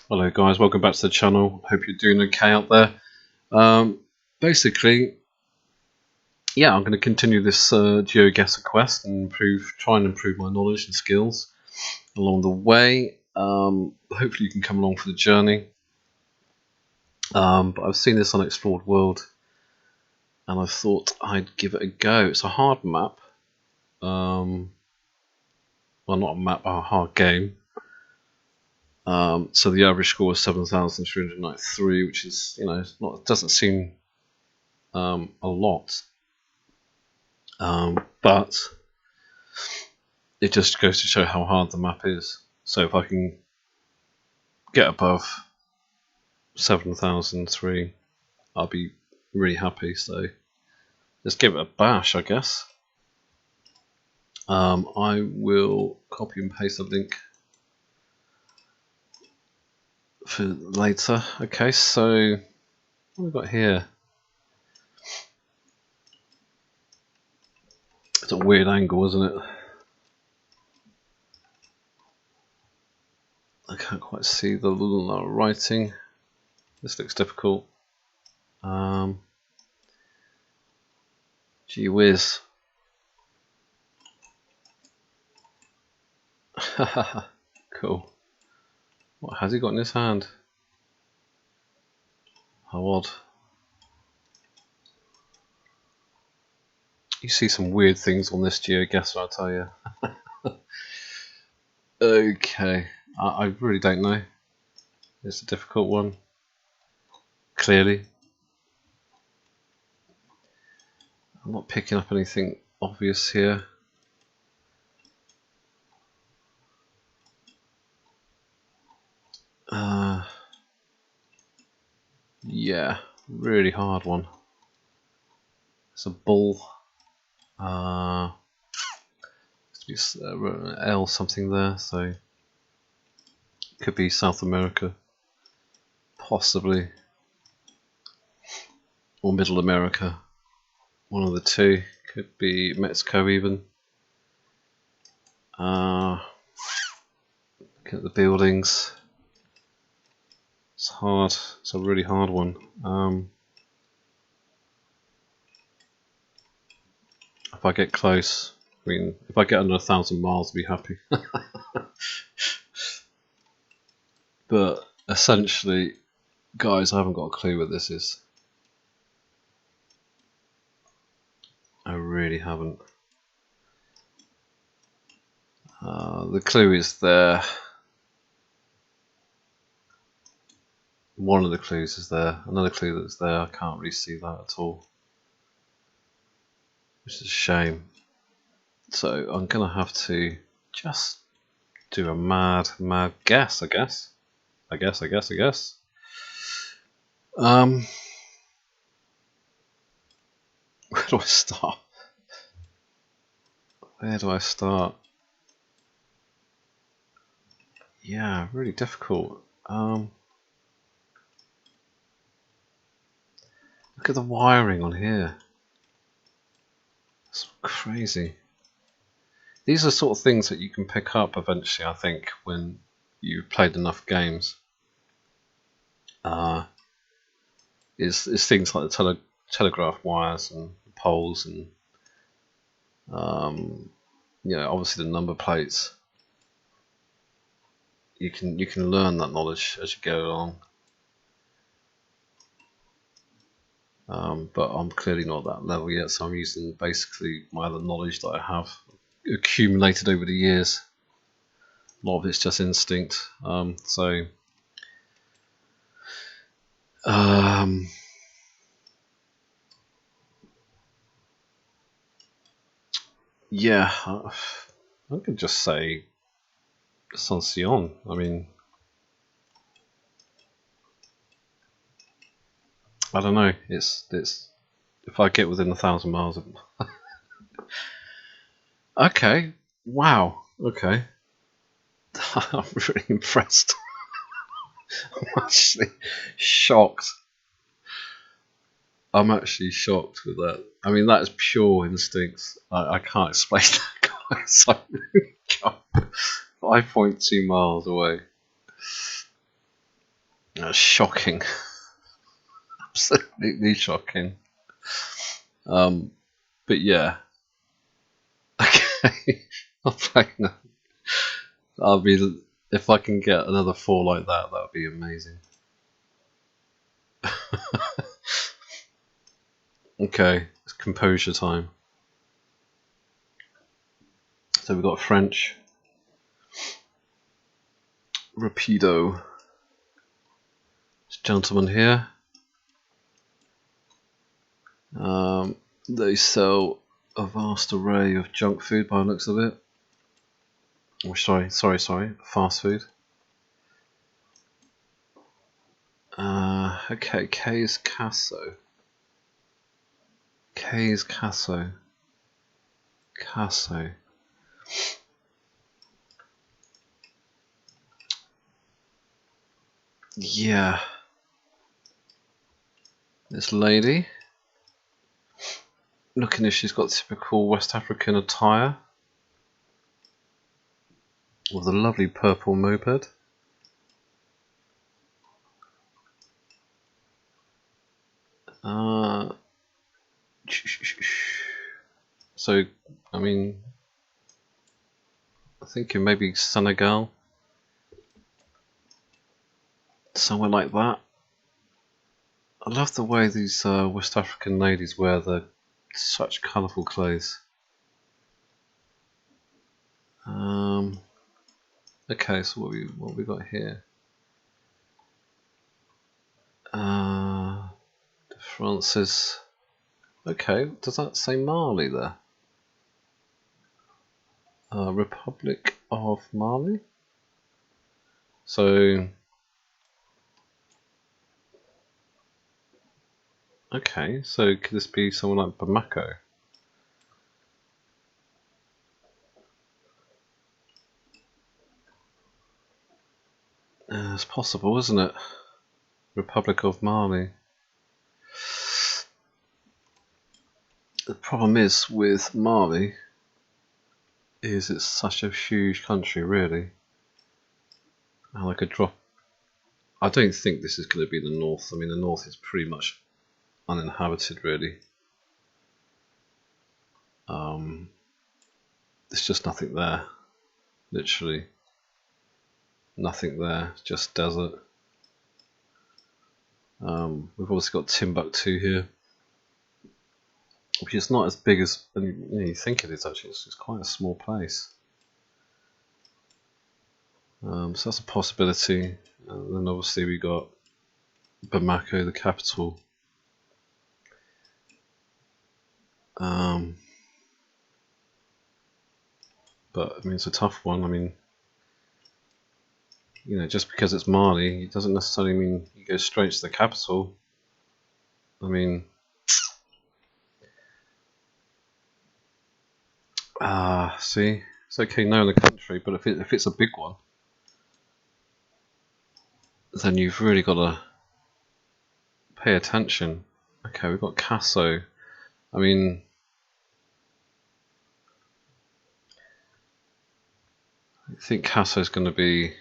Hello guys, welcome back to the channel. Hope you're doing okay out there. Basically, yeah, I'm going to continue this Geoguessr quest and try and improve my knowledge and skills along the way. Hopefully you can come along for the journey. But I've seen this Unexplored World and I thought I'd give it a go. It's a hard map. Well, not a map, a hard game. So the average score is 7,393, which is, it doesn't seem a lot, but it just goes to show how hard the map is. So if I can get above 7,003, I'll be really happy. So let's give it a bash, I guess. I will copy and paste the link for later. Okay, so what have we got here? It's a weird angle, isn't it? I can't quite see the writing. This looks difficult. Gee whiz. Cool. What has he got in his hand? How odd. You see some weird things on this Geoguessr, I'll tell you. Okay, I really don't know. It's a difficult one, clearly. I'm not picking up anything obvious here. Yeah, really hard one. It's a bull. It's L something there, so could be South America, possibly, or Middle America. One of the two. Could be Mexico even. Look at the buildings. It's hard. It's a really hard one. If I get close, I mean, if I get under 1,000 miles, I'll be happy. But essentially, guys, I haven't got a clue what this is. I really haven't. The clue is there. One of the clues is there. Another clue that's there, I can't really see that at all, which is a shame. So I'm gonna have to just do a mad guess, I guess. Where do I start? Where do I start? Yeah, really difficult. Look at the wiring on here. It's crazy. These are sort of things that you can pick up eventually, I think, when you've played enough games. Is things like the telegraph wires and poles and obviously the number plates. You can learn that knowledge as you go along. But I'm clearly not at that level yet, so I'm using basically my other knowledge that I have accumulated over the years. A lot of it's just instinct. Yeah, I could just say Asuncion. I mean, I don't know. It's if I get within 1,000 miles of okay, wow, okay. I'm really impressed. I'm actually shocked. I'm actually shocked with that. I mean, that is pure instincts. I can't explain that, guys. I really can't. 5.2 miles away. That's shocking. Absolutely shocking. But yeah. Okay. I'll play now. If I can get another 4 like that would be amazing. Okay, it's composure time. So we've got French. Rapido. This gentleman here. They sell a vast array of junk food by the looks of it. Oh, sorry, fast food. Okay, K's Casso. K's Casso. Casso. Yeah. This lady. Looking as she's got typical West African attire. With a lovely purple moped. So, I mean, I think maybe Senegal. Somewhere like that. I love the way these West African ladies wear such colourful clothes. Okay, so what we got here? France is okay. Does that say Mali there? Republic of Mali. So okay, so could this be someone like Bamako? It's possible, isn't it? Republic of Mali. The problem is with Mali is it's such a huge country, really. And I could drop. I don't think this is going to be the north. I mean, the north is pretty much uninhabited, really. There's just nothing there. Literally nothing there. It's just desert. We've also got Timbuktu here, which is not as big as you think it is. Actually, it's quite a small place. So that's a possibility. And then obviously we got Bamako, the capital. But I mean, it's a tough one. I mean, just because it's Mali, it doesn't necessarily mean you go straight to the capital. I mean, see, it's okay knowing the country, but if it's a big one, then you've really got to pay attention. Okay, we've got Casso. I mean, I think Casso is going to be.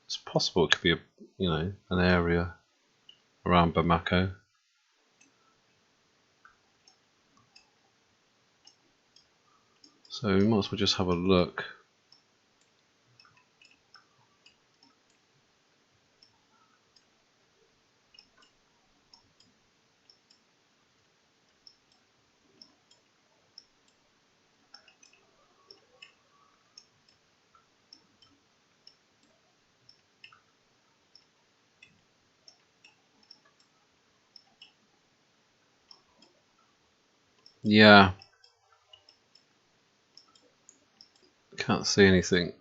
It's possible it could be an area around Bamako. So we might as well just have a look. Yeah, can't see anything.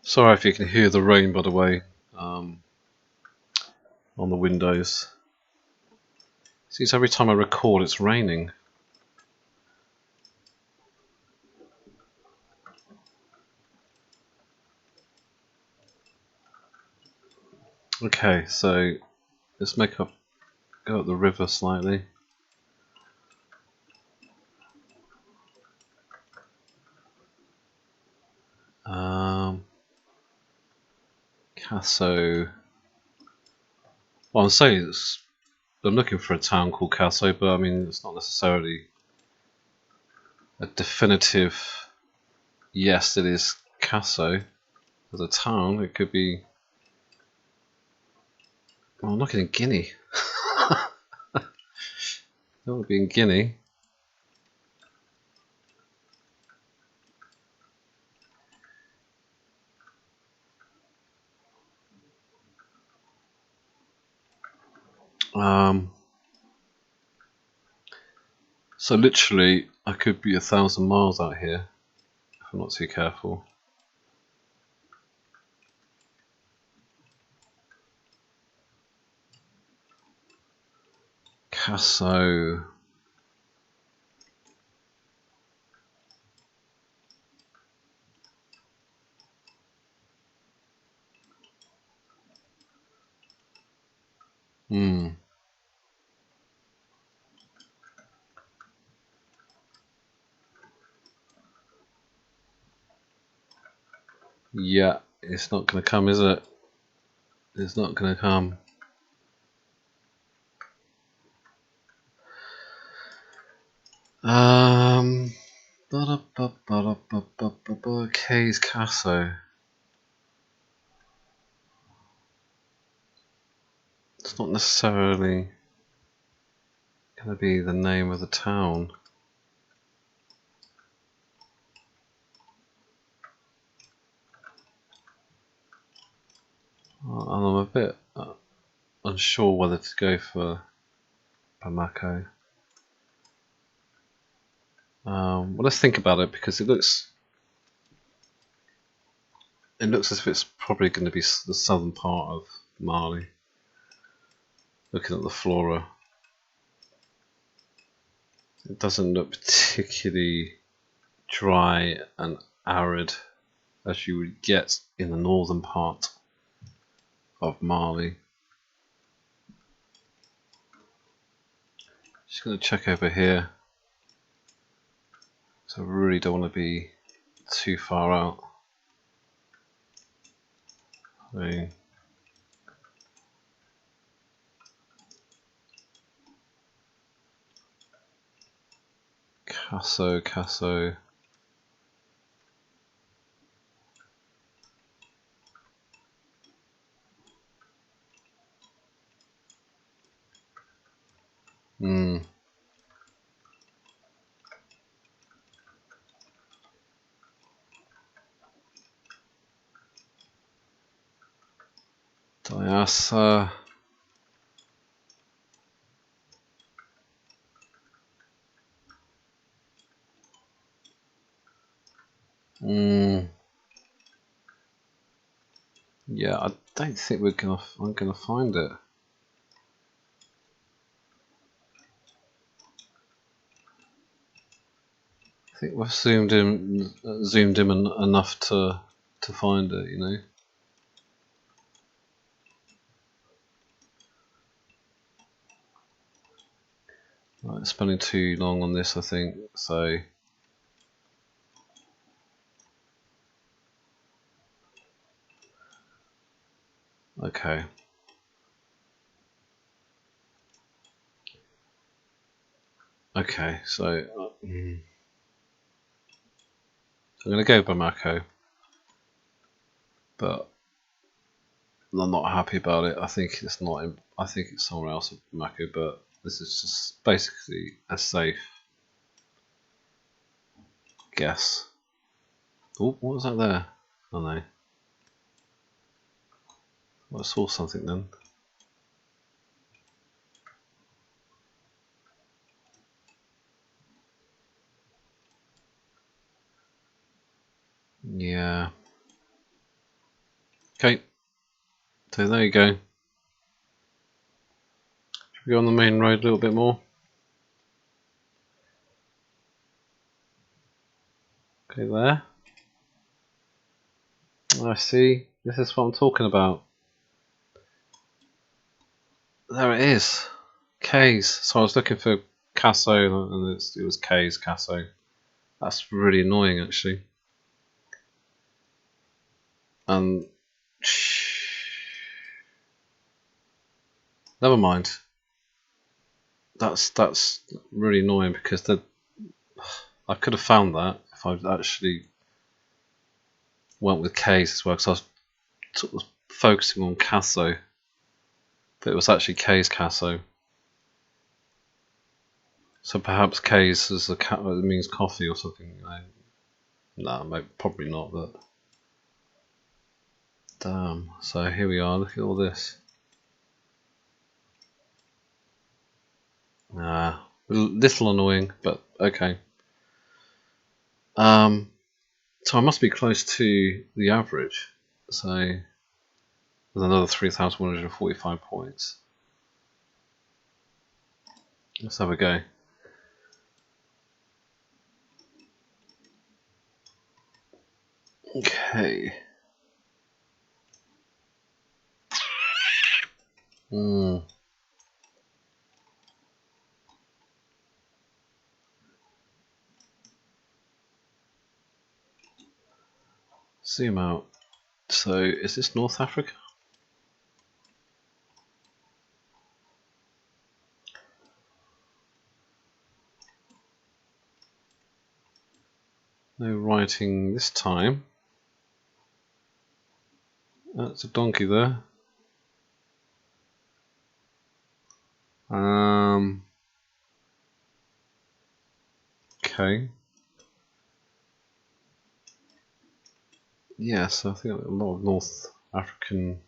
Sorry if you can hear the rain, by the way, on the windows. Seems every time I record it's raining. Okay, so let's go up the river slightly. Casso. Well, I'm saying I'm looking for a town called Casso, but I mean it's not necessarily a definitive yes. It is Casso as a town. It could be. Well, I'm looking in Guinea. That would be in Guinea. So literally, I could be 1,000 miles out here if I'm not too careful. Casso. Yeah, it's not going to come, is it? It's not going to come. K's Casso. It's not necessarily going to be the name of the town. And I'm a bit unsure whether to go for Bamako. Well, let's think about it because it looks as if it's probably going to be the southern part of Mali. Looking at the flora, it doesn't look particularly dry and arid as you would get in the northern part of Mali. Just going to check over here. So I really don't want to be too far out. So, Casso. Diasa. Yeah, I don't think I'm gonna find it. I think we've zoomed in enough to find it, you know. Right, spending too long on this, I think. So. Okay. Okay, so I'm going to go Bamako, but I'm not happy about it. I think it's not. I think it's somewhere else in Bamako, but this is just basically a safe guess. Oh, what was that there? Oh no. Well, I saw something then. Yeah. Okay. So there you go. Should we go on the main road a little bit more? Okay, there. I see. This is what I'm talking about. There it is. K's. So I was looking for Casso and it was K's Casso. That's really annoying actually. Never mind. That's really annoying because I could have found that if I actually went with K's as well, because I was sort of focusing on Casso, but it was actually K's Casso. So perhaps K's is it means coffee or something. No, maybe, probably not. But damn. So here we are. Look at all this. Nah, a little annoying, but okay. So I must be close to the average. So there's another 3,145 points. Let's have a go. Okay. Zoom out. So is this North Africa? No writing this time. That's a donkey there. Okay. Yes, I think a lot of North African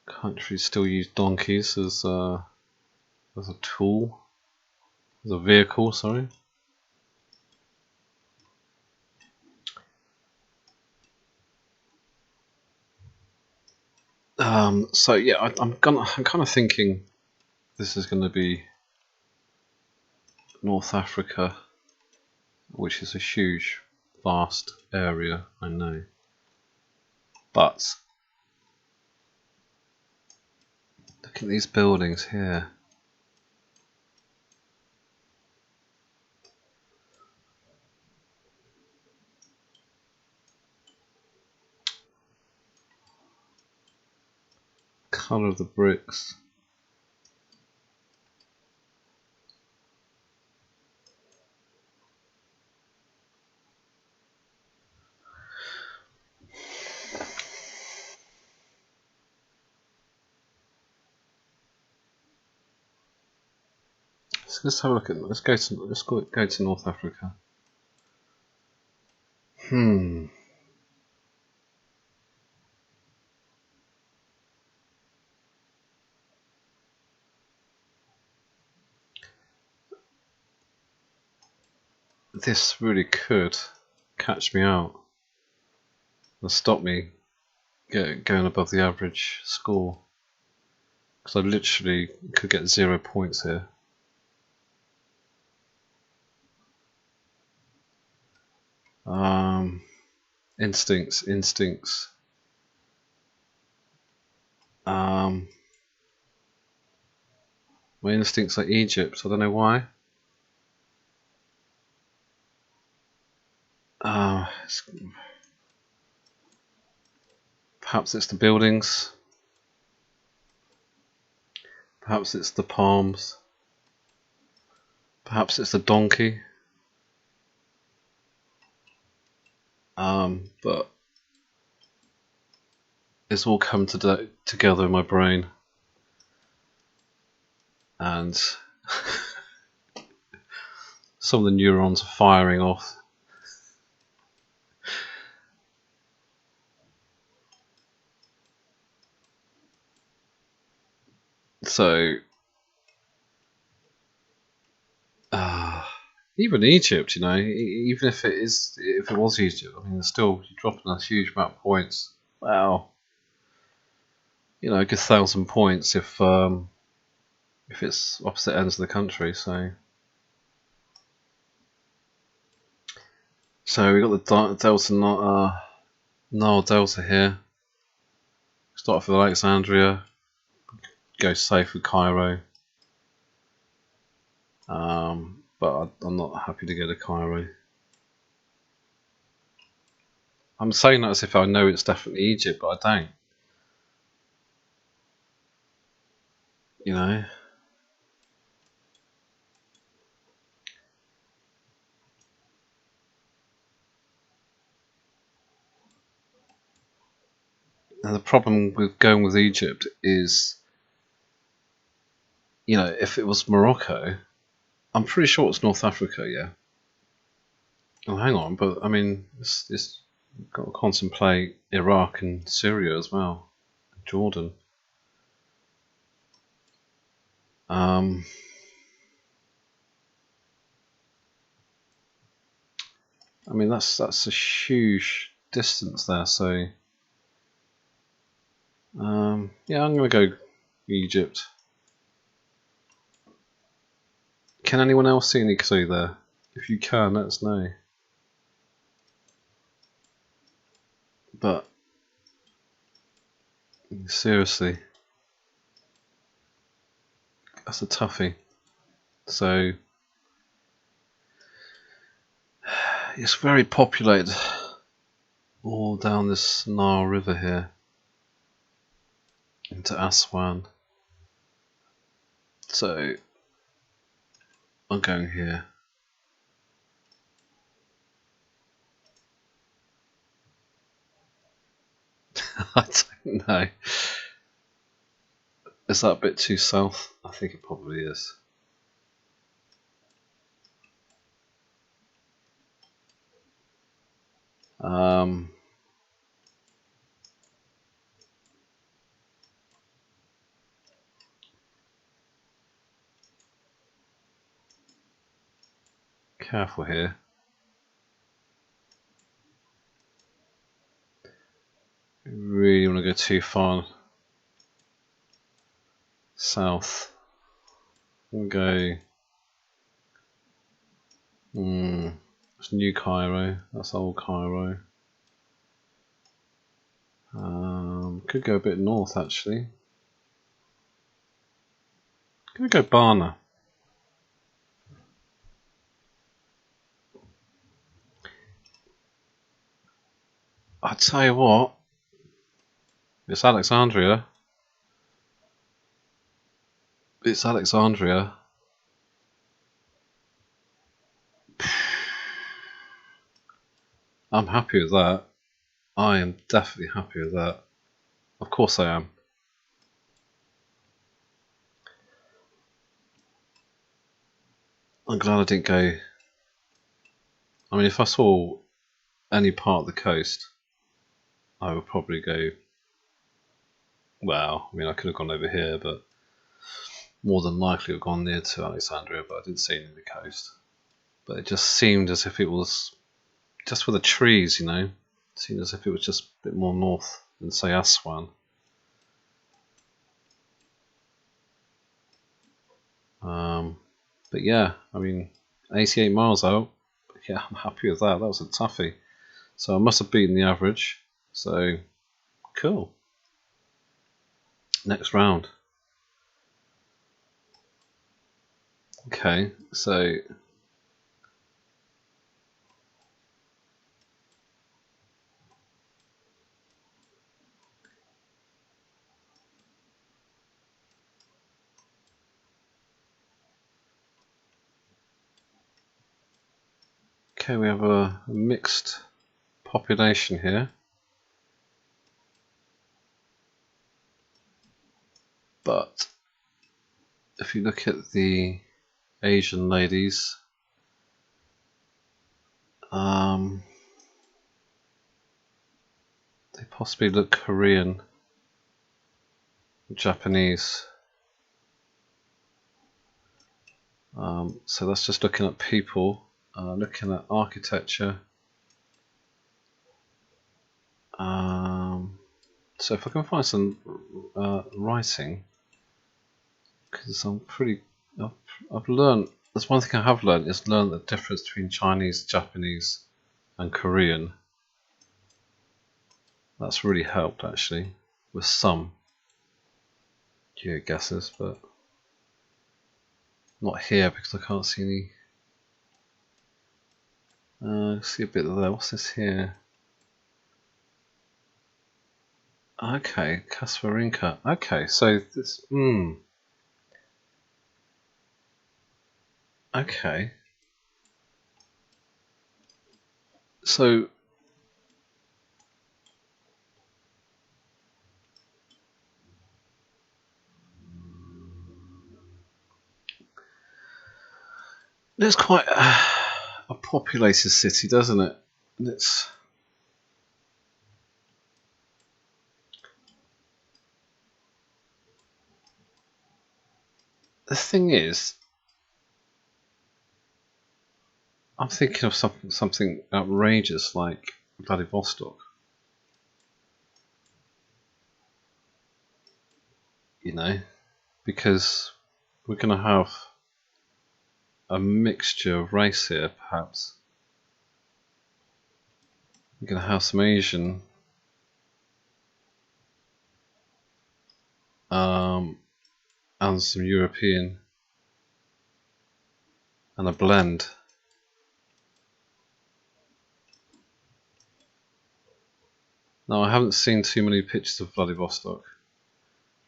countries still use donkeys as a tool, as a vehicle. Sorry. So yeah, I'm kind of thinking this is going to be North Africa, which is a huge, vast area. I know, but look at these buildings here. Colour of the bricks. So let's have a look at. Let's go to North Africa. This really could catch me out and stop me going above the average score, because I literally could get 0 points here. Instincts. My instincts are Egypt. I don't know why. Perhaps it's the buildings. Perhaps it's the palms. Perhaps it's the donkey. But it's all come together in my brain, and some of the neurons are firing off. So, even Egypt, even if it was Egypt, I mean, still you're dropping a huge amount of points. Wow, a good 1,000 points if it's opposite ends of the country. So we got the Delta, Nile Delta here. Start off with Alexandria, go safe with Cairo. But I'm not happy to go to Cairo. I'm saying that as if I know it's definitely Egypt, but I don't. you know. And the problem with going with Egypt is, you know, if it was Morocco, I'm pretty sure it's North Africa, yeah. Oh, hang on, but I mean, it's got to contemplate Iraq and Syria as well, Jordan. I mean, that's a huge distance there. So, yeah, I'm gonna go Egypt. Can anyone else see any clue there? If you can, let us know. But seriously, that's a toughie. So it's very populated all down this Nile River here into Aswan. So I'm going here. I don't know. Is that a bit too south? I think it probably is. Careful here. Really want to go too far south. We'll go. It's New Cairo. That's old Cairo. Could go a bit north actually. Gonna go Barna. I tell you what, it's Alexandria. It's Alexandria. I'm happy with that. I am definitely happy with that. Of course I am. I'm glad I didn't go. I mean, if I saw any part of the coast, I would probably go. Well, I mean, I could have gone over here, but more than likely have gone near to Alexandria, but I didn't see any of the coast. But it just seemed as if it was just with the trees, you know. It seemed as if it was just a bit more north than say Aswan. But yeah, I mean, 88 miles out. Yeah, I'm happy with that. That was a toughie. So I must have beaten the average. So cool. Next round. Okay, so okay, we have a mixed population here. But if you look at the Asian ladies, they possibly look Korean, Japanese. So that's just looking at people, looking at architecture. So if I can find some writing, because I'm pretty, I've learned. That's one thing I have learned is learn the difference between Chinese, Japanese, and Korean. That's really helped actually with some geoguesses, but not here because I can't see any. See a bit there. What's this here? Okay, Casvarinka. Okay, so this. Okay. So it's quite a populated city, doesn't it? And it's the thing is, I'm thinking of something outrageous like Vladivostok. You know, because we're going to have a mixture of race here, perhaps. We're going to have some Asian, and some European, and a blend. Now, I haven't seen too many pictures of Vladivostok.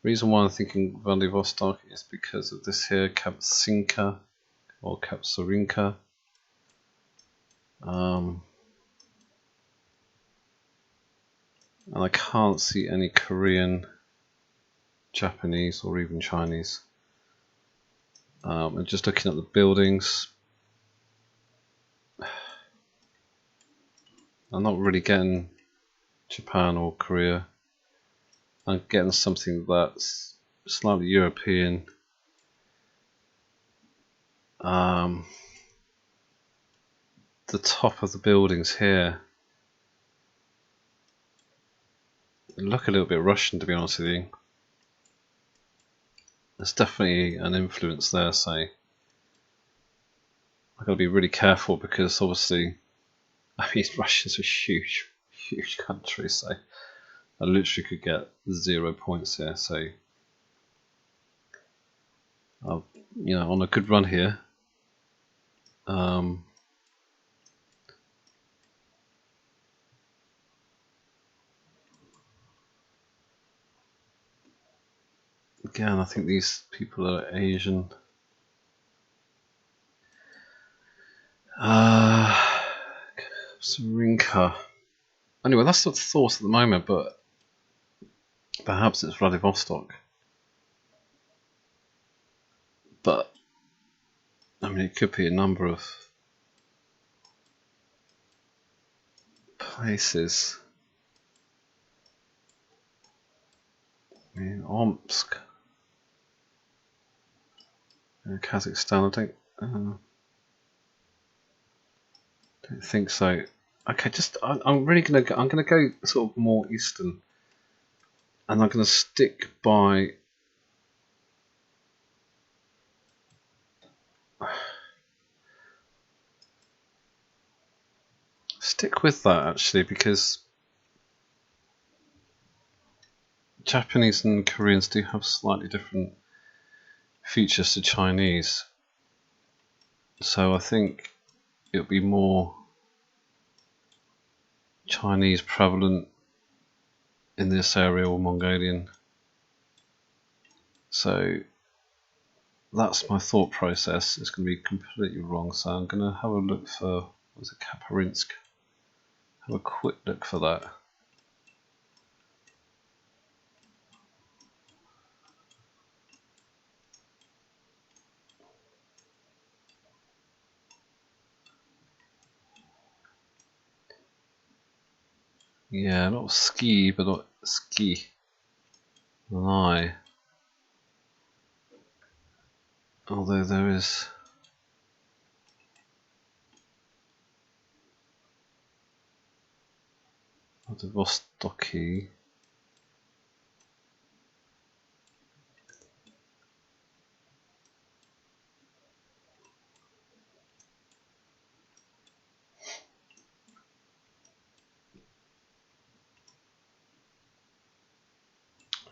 The reason why I'm thinking Vladivostok is because of this here, Kapsinka, or Kapsorinka. And I can't see any Korean, Japanese, or even Chinese. And just looking at the buildings, I'm not really getting Japan or Korea. I'm getting something that's slightly European. The top of the buildings here look a little bit Russian, to be honest with you. There's definitely an influence there, so I've got to be really careful because obviously, I mean, Russia's a huge, huge country, so I literally could get 0 points here. So, on a good run here. Again, I think these people are Asian. Sarinka. Anyway, that's the thought at the moment, but perhaps it's Vladivostok. But I mean, it could be a number of places. I mean, Omsk, Kazakhstan. Don't think so. Okay, I'm really I'm gonna go sort of more eastern, and I'm gonna stick with that actually, because Japanese and Koreans do have slightly different features to Chinese, so I think it'll be more Chinese prevalent in this area, or Mongolian. So that's my thought process. It's going to be completely wrong, so I'm going to have a look for, what's it, Kaparinsk. Have a quick look for that. Yeah, not ski, but not ski. Lie. Although there is Vladivostoky.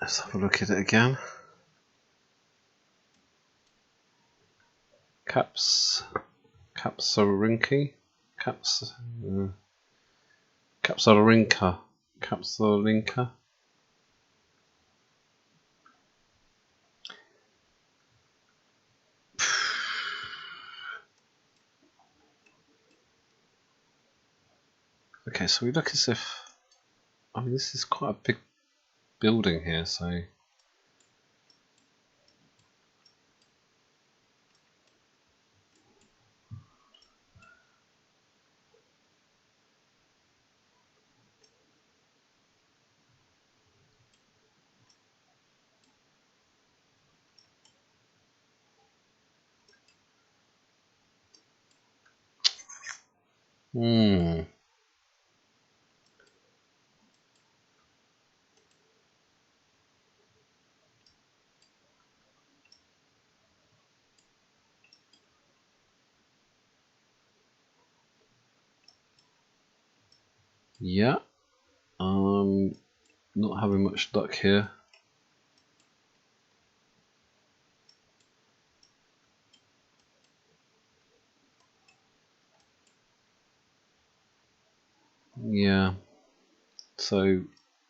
Let's have a look at it again. Kapsorinki? Kapsorinka. Kapsorinka. Okay, so we look as if, I mean, this is quite a big building here, so yeah, not having much luck here. Yeah, so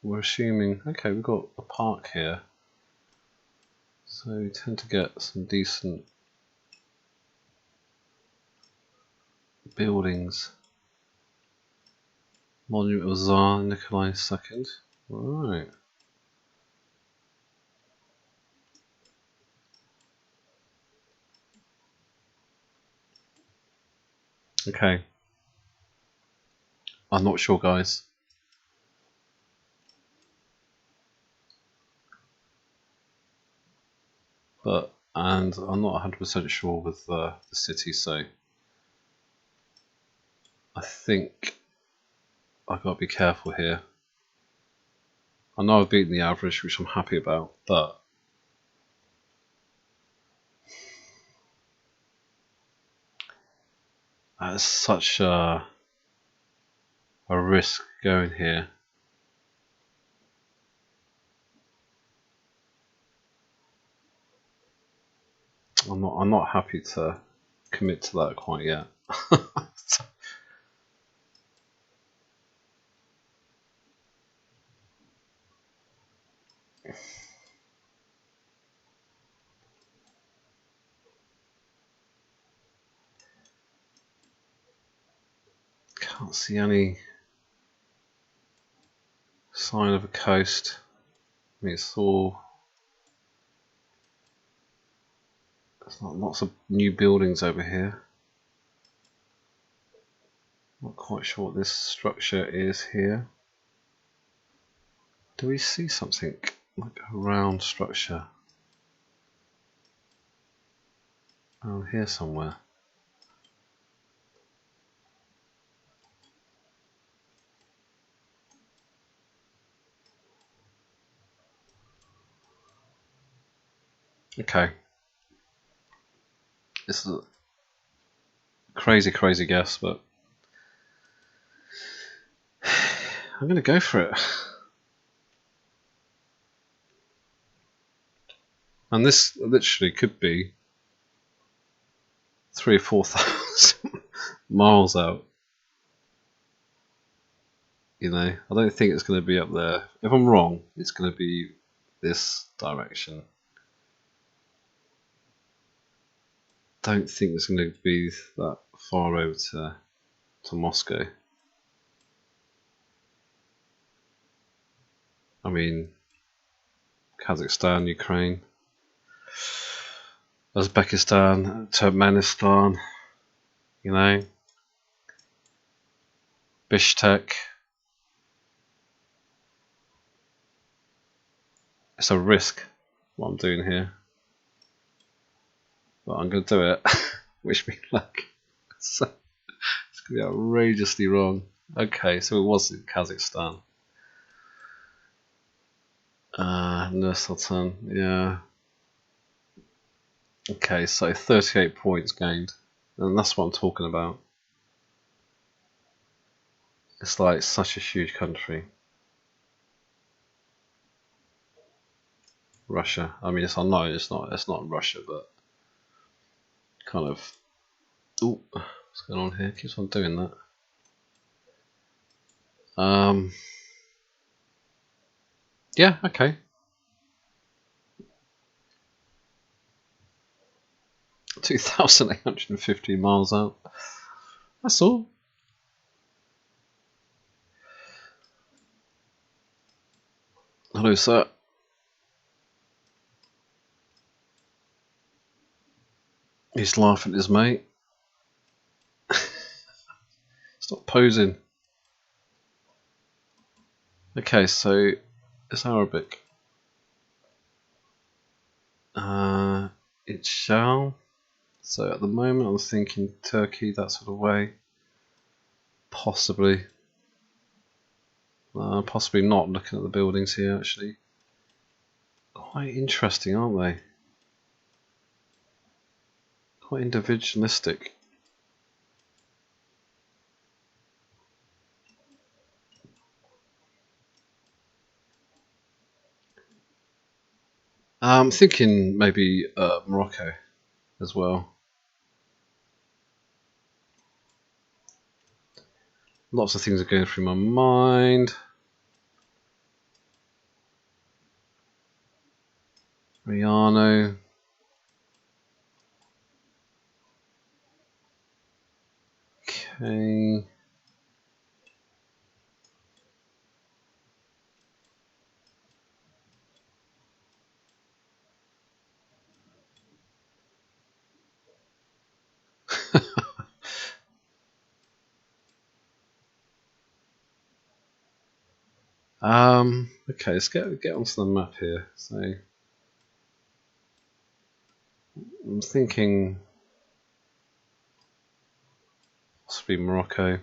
we're assuming, okay, we've got a park here, so we tend to get some decent buildings. Monument of Tsar Nikolai II. Right. Okay. I'm not sure, guys. And I'm not 100% sure with the city, so I think I've got to be careful here. I know I've beaten the average, which I'm happy about, but that's such a risk going here. I'm not happy to commit to that quite yet. Can't see any sign of a coast. I mean, it's all, there's not lots of new buildings over here. Not quite sure what this structure is here. Do we see something like a round structure around here somewhere? Okay. This is a crazy guess, but I'm going to go for it. And this literally could be 3,000 or 4,000 miles out. You know, I don't think it's going to be up there. If I'm wrong, it's going to be this direction. Don't think it's going to be that far over to Moscow. I mean, Kazakhstan, Ukraine, Uzbekistan, Turkmenistan, you know, Bishkek. It's a risk what I'm doing here, but I'm going to do it. Wish me luck. So, it's going to be outrageously wrong. Okay, so it was in Kazakhstan. Nur Sultan, yeah. Okay, so 38 points gained, and that's what I'm talking about. It's like such a huge country. Russia. I mean, I know it's not Russia, but kind of. Ooh, what's going on here? Keeps on doing that. Yeah, okay. 2,850 miles out. That's all. Hello, sir. He's laughing at his mate. Stop posing. Okay, so it's Arabic. It shall. So at the moment I'm thinking Turkey, that sort of way. Possibly. Possibly not, looking at the buildings here actually. Quite interesting, aren't they? Quite individualistic. I'm thinking maybe Morocco as well. Lots of things are going through my mind. Riano. Okay. Okay, let's get onto the map here. So I'm thinking possibly Morocco.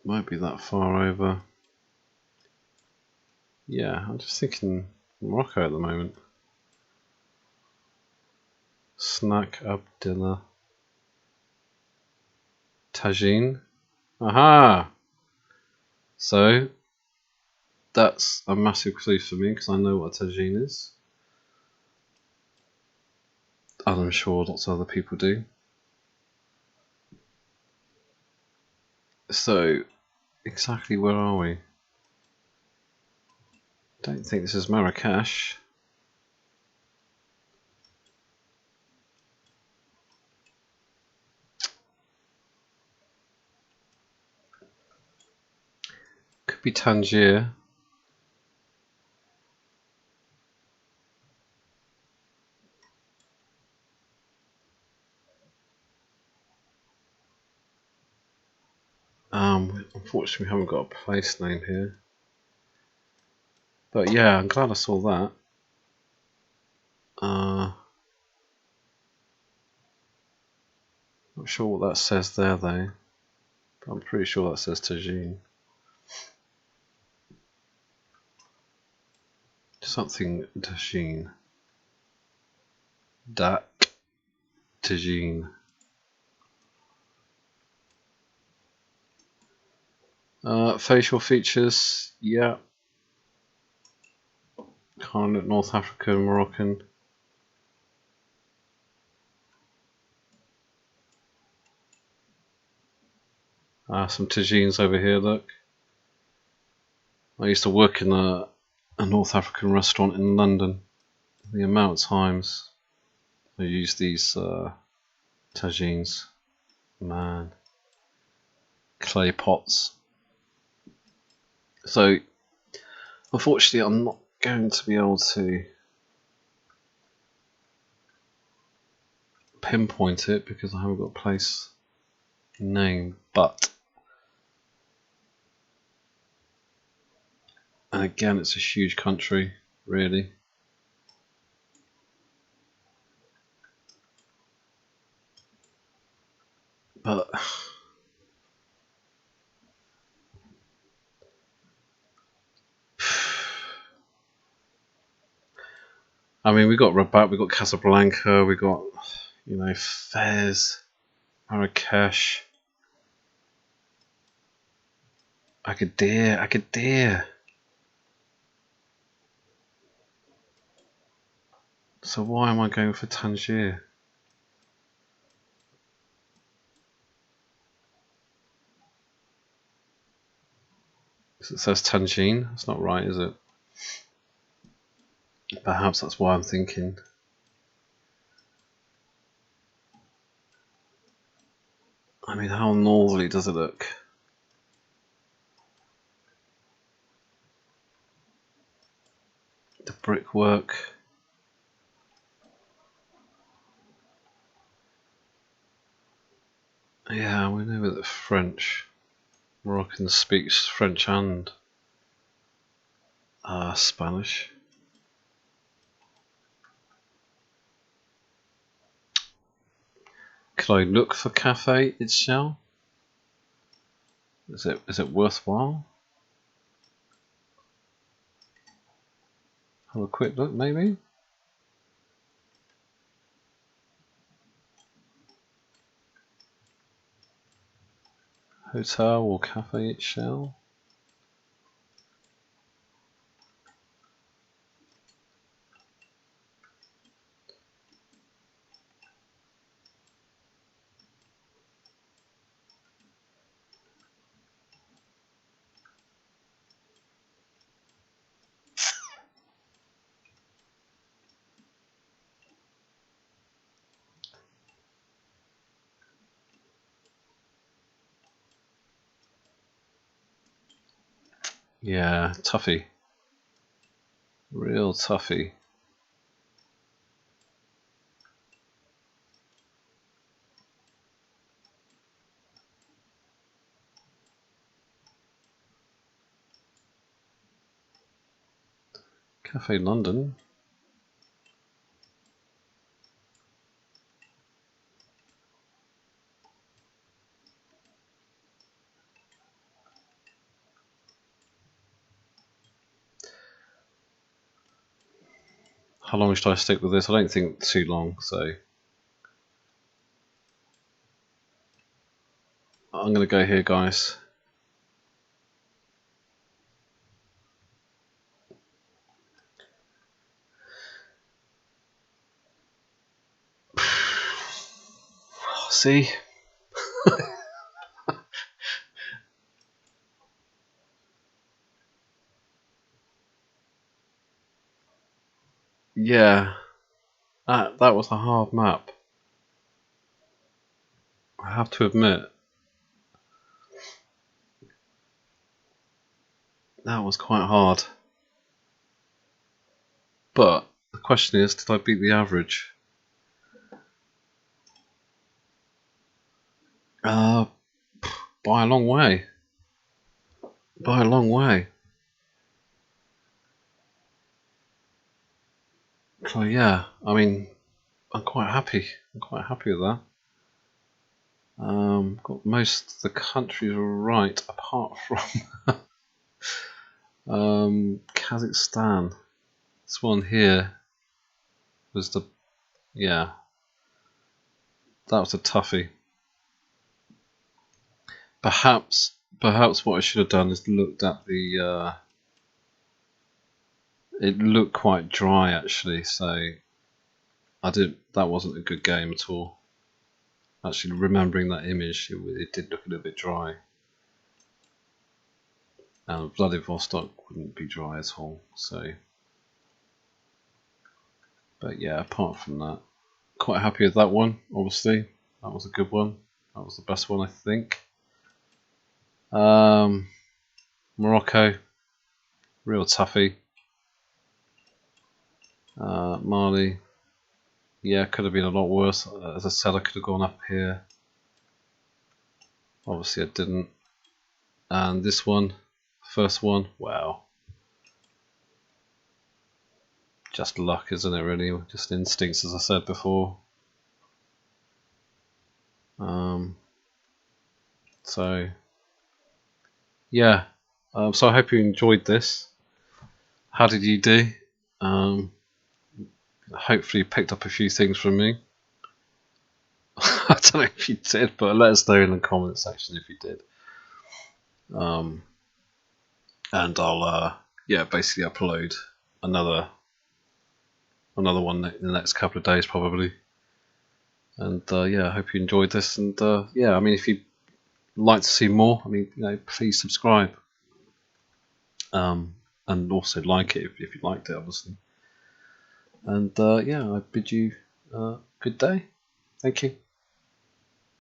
Might be that far over. Yeah, I'm just thinking Morocco at the moment. Snack Abdullah. Tagine. Aha! So that's a massive clue for me because I know what a tagine is. And I'm sure lots of other people do. So, exactly where are we? Don't think this is Marrakesh. Could be Tangier. Unfortunately we haven't got a place name here. But yeah, I'm glad I saw that. Not sure what that says there though. But I'm pretty sure that says Tagine. Something Tagine. Dak Tagine. Facial features, yeah. Kind of North African, Moroccan. Some tagines over here, look. I used to work in a North African restaurant in London. The amount of times I used these tagines, man. Clay pots. So, unfortunately, I'm not going to be able to pinpoint it because I haven't got a place name, but and again, it's a huge country, really. But I mean, we got Rabat, we got Casablanca, we got, you know, Fez, Marrakesh, Agadir. So why am I going for Tangier? It says Tangine. That's not right, is it? Perhaps that's why I'm thinking. I mean, how northerly does it look? The brickwork. Yeah, we know that French. Moroccan speaks French and Spanish. Could I look for Cafe itself? Is it worthwhile? Have a quick look, maybe. Hotel or cafe itself. Yeah, toughie. Real toughie. Cafe London. How long should I stick with this? I don't think too long, so I'm gonna go here, guys. See? Yeah, that was a hard map. I have to admit, that was quite hard. But the question is, did I beat the average? By a long way. By a long way. So yeah, I mean, I'm quite happy. I'm quite happy with that. Got most of the countries right, apart from Kazakhstan. This one here was the, yeah, that was a toughie. Perhaps what I should have done is looked at the. It looked quite dry actually, so that wasn't a good game at all. Actually, remembering that image, it did look a little bit dry. And Vladivostok wouldn't be dry at all. So, but yeah, apart from that, quite happy with that one. Obviously, that was a good one. That was the best one, I think. Morocco, real toughie. Mali, yeah, could have been a lot worse. As I said, I could have gone up here. Obviously, I didn't. And this one, first one, wow. Just luck, isn't it, really? Just instincts, as I said before. So, yeah. So I hope you enjoyed this. How did you do? Hopefully you picked up a few things from me. I don't know if you did, but let us know in the comment section if you did. And I'll basically upload another one in the next couple of days probably. And I hope you enjoyed this. And I mean, if you'd like to see more, I mean, please subscribe. And also like it if you liked it, obviously. And I bid you good day. Thank you.